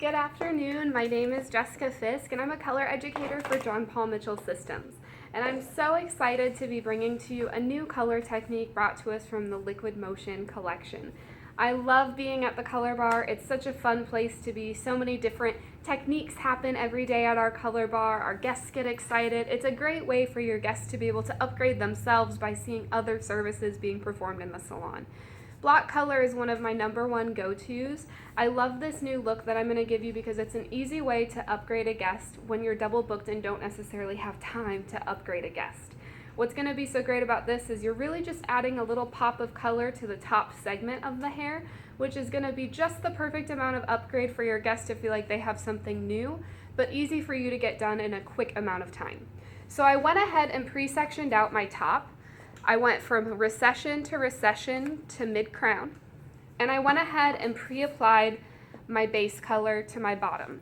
Good afternoon. My name is Jessica Fisk, and I'm a color educator for John Paul Mitchell Systems. And I'm so excited to be bringing to you a new color technique brought to us from the Liquid Motion collection. I love being at the color bar. It's such a fun place to be. So many different techniques happen every day at our color bar. Our guests get excited. It's a great way for your guests to be able to upgrade themselves by seeing other services being performed in the salon. Block color is one of my #1 go-tos. I love this new look that I'm going to give you because it's an easy way to upgrade a guest when you're double booked and don't necessarily have time to upgrade a guest. What's going to be so great about this is you're really just adding a little pop of color to the top segment of the hair, which is going to be just the perfect amount of upgrade for your guest to feel like they have something new, but easy for you to get done in a quick amount of time. So I went ahead and pre-sectioned out my top. I went from recession to mid-crown, and I went ahead and pre-applied my base color to my bottom.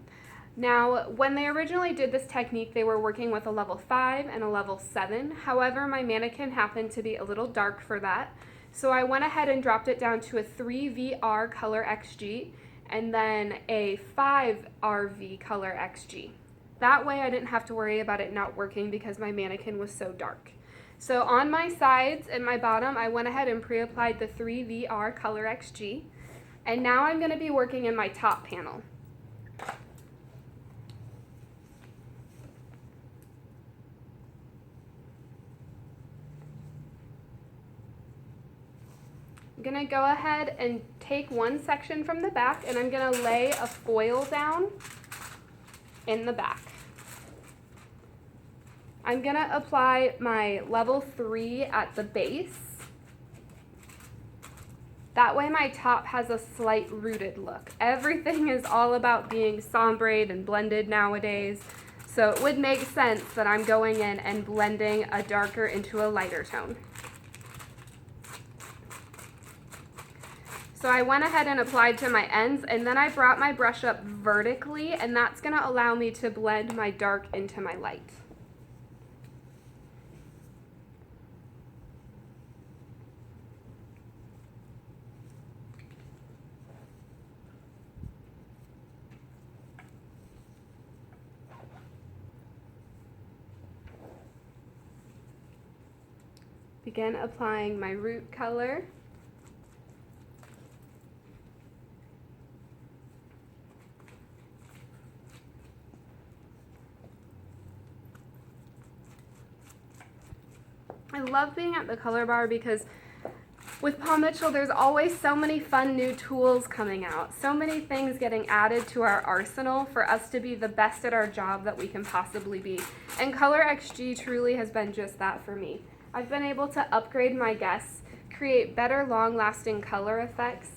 Now, when they originally did this technique, they were working with a level 5 and a level 7. However, my mannequin happened to be a little dark for that, so I went ahead and dropped it down to a 3VR color XG and then a 5RV color XG. That way I didn't have to worry about it not working because my mannequin was so dark. So on my sides and my bottom, I went ahead and pre-applied the 3VR color XG. And now I'm going to be working in my top panel. I'm going to go ahead and take one section from the back, and I'm going to lay a foil down in the back. I'm going to apply my level 3 at the base. That way my top has a slight rooted look. Everything is all about being sombreed and blended nowadays, so it would make sense that I'm going in and blending a darker into a lighter tone. So I went ahead and applied to my ends, and then I brought my brush up vertically, and that's going to allow me to blend my dark into my light. Begin applying my root color. I love being at the color bar because with Paul Mitchell, there's always so many fun new tools coming out, so many things getting added to our arsenal for us to be the best at our job that we can possibly be. And Color XG truly has been just that for me. I've been able to upgrade my guests, create better long-lasting color effects,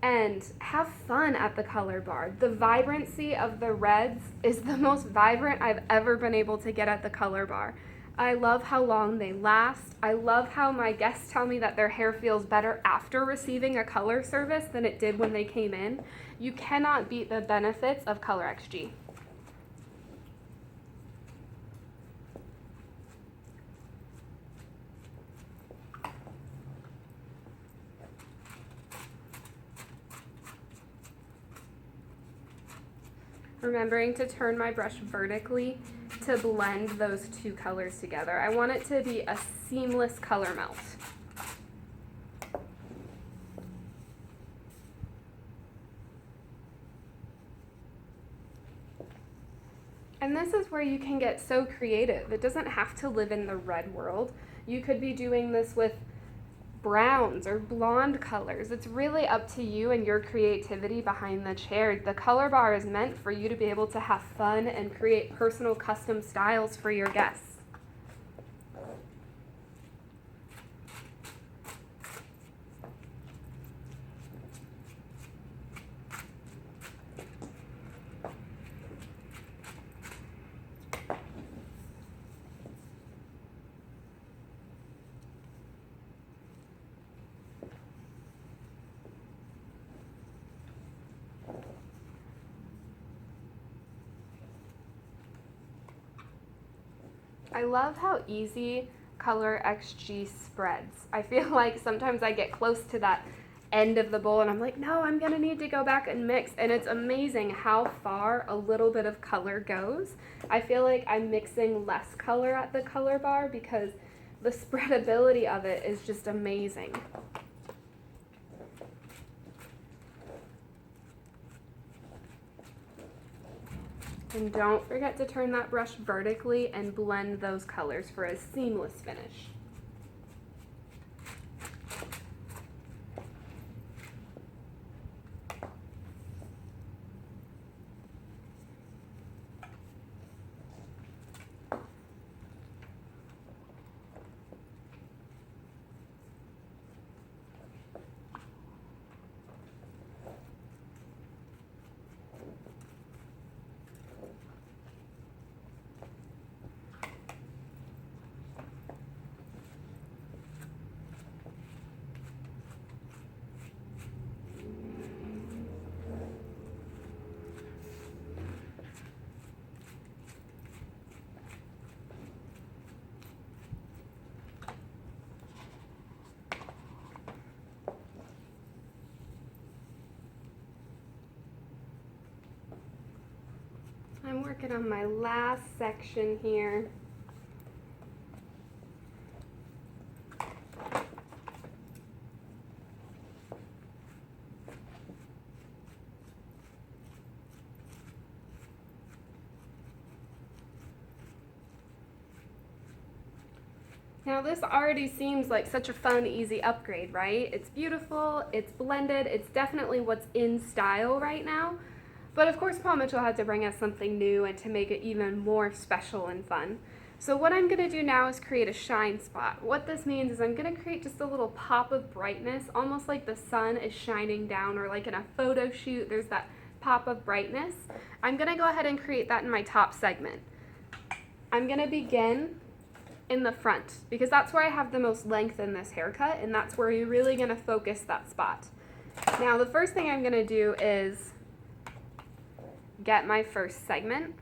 and have fun at the color bar. The vibrancy of the reds is the most vibrant I've ever been able to get at the color bar. I love how long they last. I love how my guests tell me that their hair feels better after receiving a color service than it did when they came in. You cannot beat the benefits of Color XG. Remembering to turn my brush vertically to blend those two colors together. I want it to be a seamless color melt. And this is where you can get so creative. It doesn't have to live in the red world. You could be doing this with browns or blonde colors. It's really up to you and your creativity behind the chair. The color bar is meant for you to be able to have fun and create personal custom styles for your guests. I love how easy Color XG spreads. I feel like sometimes I get close to that end of the bowl, and I'm like, no, I'm gonna need to go back and mix. And it's amazing how far a little bit of color goes. I feel like I'm mixing less color at the color bar because the spreadability of it is just amazing. And don't forget to turn that brush vertically and blend those colors for a seamless finish. I'm working on my last section here. Now this already seems like such a fun, easy upgrade, right? It's beautiful, it's blended, it's definitely what's in style right now. But of course Paul Mitchell had to bring us something new and to make it even more special and fun. So what I'm going to do now is create a shine spot. What this means is I'm going to create just a little pop of brightness, almost like the sun is shining down, or like in a photo shoot, there's that pop of brightness. I'm going to go ahead and create that in my top segment. I'm going to begin in the front because that's where I have the most length in this haircut, and that's where you're really going to focus that spot. Now the first thing I'm going to do is get my first segment.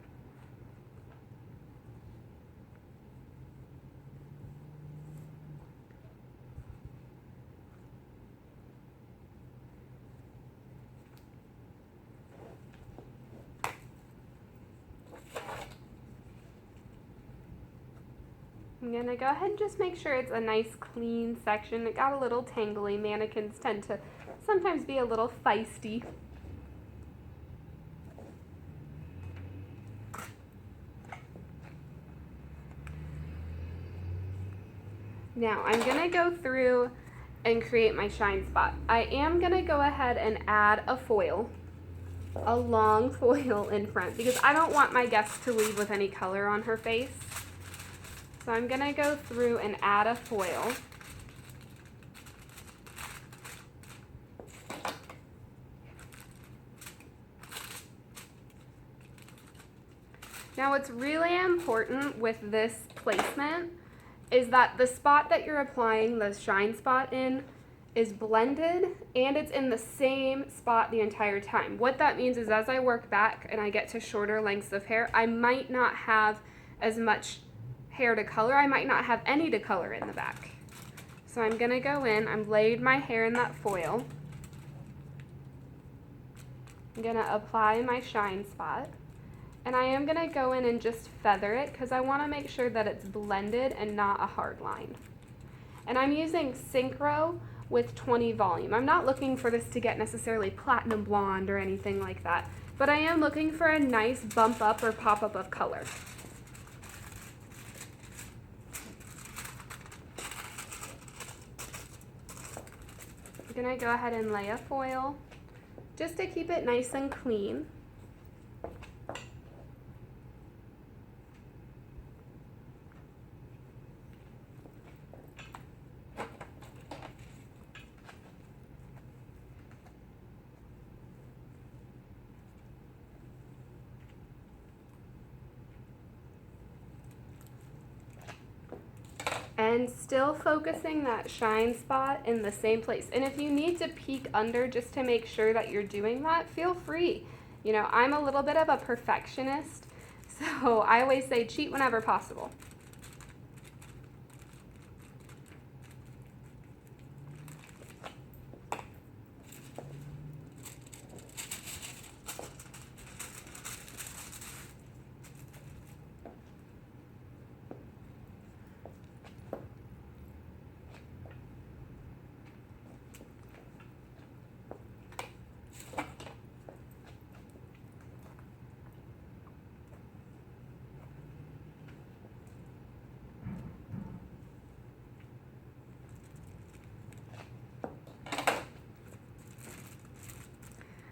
I'm going to go ahead and just make sure it's a nice clean section. It got a little tangly. Mannequins tend to sometimes be a little feisty. Now I'm going to go through and create my shine spot. I am going to go ahead and add a foil, a long foil in front, because I don't want my guest to leave with any color on her face. So I'm going to go through and add a foil. Now what's really important with this placement is that the spot that you're applying the shine spot in is blended and it's in the same spot the entire time. What that means is as I work back and I get to shorter lengths of hair, I might not have as much hair to color. I might not have any to color in the back. So I'm gonna go in, I'm laid my hair in that foil. I'm gonna apply my shine spot. And I am going to go in and just feather it because I want to make sure that it's blended and not a hard line. And I'm using Synchro with 20 volume. I'm not looking for this to get necessarily platinum blonde or anything like that, but I am looking for a nice bump up or pop up of color. I'm going to go ahead and lay a foil just to keep it nice and clean. And still focusing that shine spot in the same place. And if you need to peek under just to make sure that you're doing that, feel free. You know, I'm a little bit of a perfectionist, so I always say cheat whenever possible.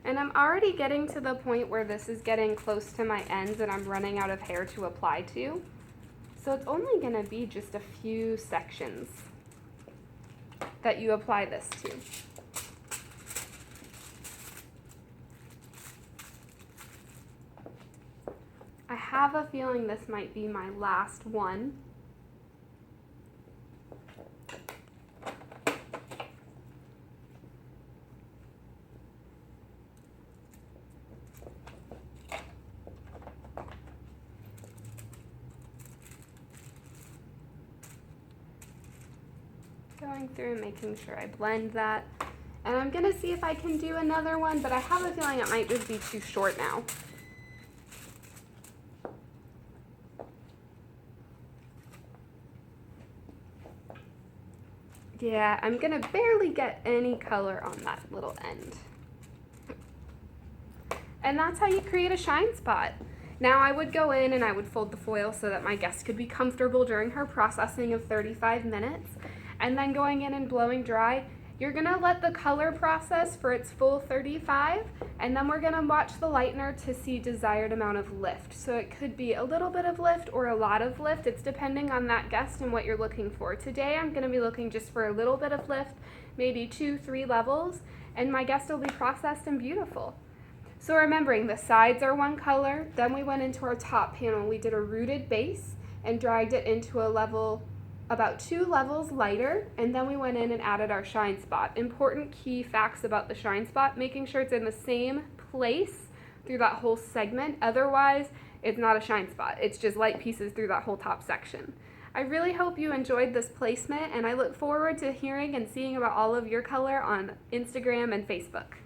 And I'm already getting to the point where this is getting close to my ends and I'm running out of hair to apply to. So it's only going to be just a few sections that you apply this to. I have a feeling this might be my last one. Going through and making sure I blend that. And I'm going to see if I can do another one, but I have a feeling it might just be too short now. Yeah, I'm going to barely get any color on that little end. And that's how you create a shine spot. Now I would go in and I would fold the foil so that my guest could be comfortable during her processing of 35 minutes. And then going in and blowing dry, you're gonna let the color process for its full 35, and then we're gonna watch the lightener to see desired amount of lift. So it could be a little bit of lift or a lot of lift. It's depending on that guest and what you're looking for. Today I'm gonna be looking just for a little bit of lift, maybe 2-3 levels, and my guest will be processed and beautiful. So remembering the sides are one color, then we went into our top panel. We did a rooted base and dragged it into a level about 2 levels lighter, and then we went in and added our shine spot. Important key facts about the shine spot: making sure it's in the same place through that whole segment. Otherwise, it's not a shine spot. It's just light pieces through that whole top section. I really hope you enjoyed this placement, and I look forward to hearing and seeing about all of your color on Instagram and Facebook.